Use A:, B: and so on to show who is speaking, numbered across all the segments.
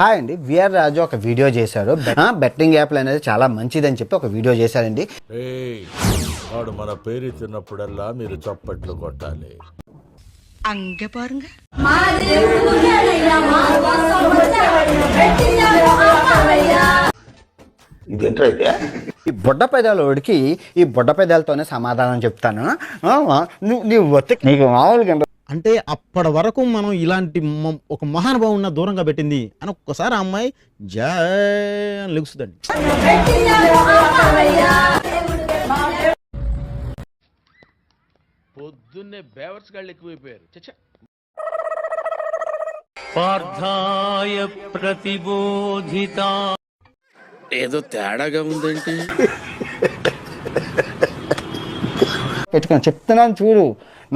A: Hi అండి, VR రాజు ఒక video చేశారు. బెట్టింగ్ యాప్లు అనేది చాలా మంచిదని చెప్పి ఒక వీడియో చేశారండి.
B: వాడు మన పేరు తిన్నప్పుడల్లా మీరు చప్పట్లు కొట్టాలి.
A: ఇదేంటైతే ఈ బుడ్డ పెదాలోడికి ఈ బుడ్డ పెదాలతోనే సమాధానం చెప్తాను. నీకు మామూలుగా
C: అంటే అప్పటి వరకు మనం ఇలాంటి ఒక మహానుభావున్న దూరంగా పెట్టింది అని ఒక్కసారి ఆ అమ్మాయి జై అని లెగుస్తుందండి.
B: పొద్దున్నే బేవర్స్ గాళ్ళు ఎక్కువైపోయారు.
D: పార్థాయ ప్రతిబోధిత
B: ఏదో తేడాగా ఉందేంటి?
A: పెట్టుకొని చెప్తున్నాను చూడు,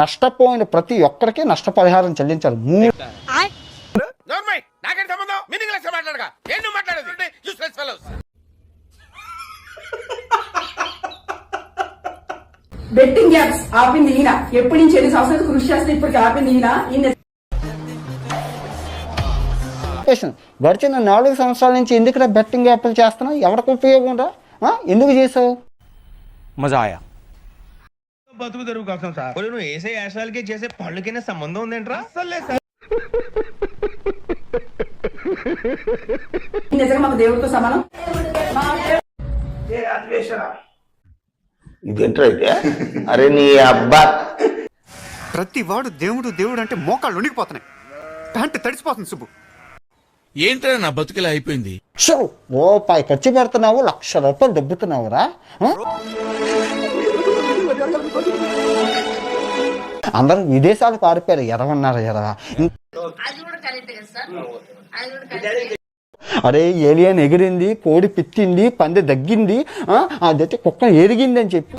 A: నష్టపోయిన ప్రతి ఒక్కరికి నష్టపరిహారం చెల్లించాలి.
E: బెట్టింగ్ యాప్స్ ఆపింది ఈయన. ఎప్పటి నుంచి ఎన్ని సంవత్సరాలు కృషి చేస్తే ఇప్పటికి ఆపింది ఈయన.
A: గడిచిన 4 సంవత్సరాల నుంచి ఎందుకు బెట్టింగ్ యాప్లు చేస్తున్నావు? ఎవరికి ఉపయోగం రా? ఎందుకు చేసావు?
F: మజా ఆయా. బతుకు తెరువు కోసం సార్. నువ్వు వేసే యాశాలకి చేసే పళ్ళకైనా సంబంధం ఉందేంట్రా?
E: నిజంగా మాకు దేవుడితో సమానం.
A: ఇదేంటైతే అరే నీ అబ్బా,
G: ప్రతి వాడు దేవుడు దేవుడు అంటే మోకాళ్ళు ఉనికిపోతున్నాయి, ప్యాంటు తడిసిపోతుంది. సుబ్బు,
B: ఏంట్రా నా బతుకులా అయిపోయింది?
A: రూపాయి ఖర్చు పెడుతున్నావు, 1,00,000 రూపాయలు దొబ్బుతున్నావురా. అందరూ విదేశాలు పారిపోయారు. ఎరవన్నారు ఎరవా. అరే ఏలియన్ ఎగిరింది, కోడి పిచ్చింది, పంది దగ్గింది, అదైతే కుక్క ఎరిగింది అని చెప్పి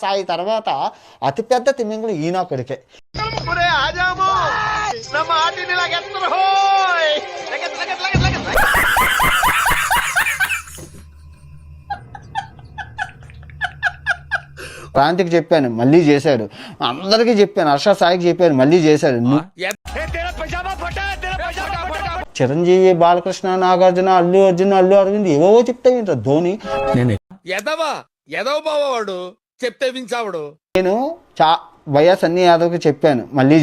A: సాయి తర్వాత అతిపెద్ద తిమ్మింగులు ఈనాకుడికే. క్రాంతికి చెప్పాను, మళ్ళీ చేశాడు. అందరికీ చెప్పాను, హర్ష సాయికి చెప్పాను, మళ్ళీ చేశాడు. చిరంజీవి, బాలకృష్ణ, నాగార్జున, అల్లు అర్జున్, అల్లు అరవింద్ ఏవో చెప్తావు ఏంటో. ధోని
B: వాడు చెప్తే వించావుడు.
A: నేను వైఎస్ అన్ని యాదవ్కి చెప్పాను, మళ్ళీ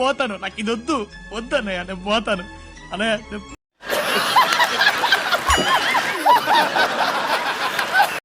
D: పోతాను, నాకు ఇది వద్దు, వద్దన్నయ్య, నేను పోతాను అన్నయ్య.